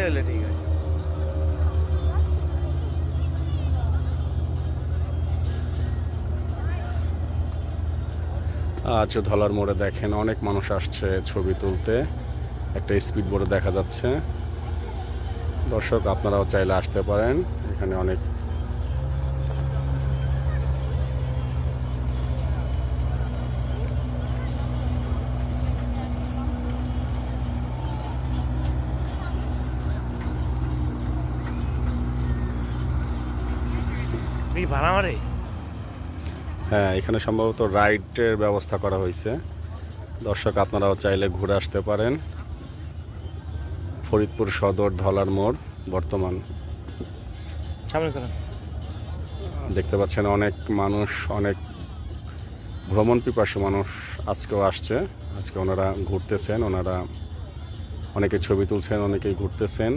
হলে ঠিক আছে। আজ ধলার মোড়ে দেখেন অনেক মানুষ আসছে ছবি তুলতে। একটা স্পিড বোটে দেখা যাচ্ছে। দর্শক আপনারাও চাইলে আসতে পারেন, এখানে অনেক কি ভাড়া মারে? হ্যাঁ, এখানে সম্ভবত রাইডের ব্যবস্থা করা হয়েছে। দর্শক আপনারাও চাইলে ঘুরে আসতে পারেন। ফরিদপুর সদর ধলার মোড় বর্তমান। সামনে চলেন। দেখতে পাচ্ছেন অনেক মানুষ, অনেক ভ্রমণ পিপাসু মানুষ আজকেও আসছে। আজকে ওনারা ঘুরতেছেন, ওনারা অনেকে ছবি তুলছেন, অনেকেই ঘুরতেছেন।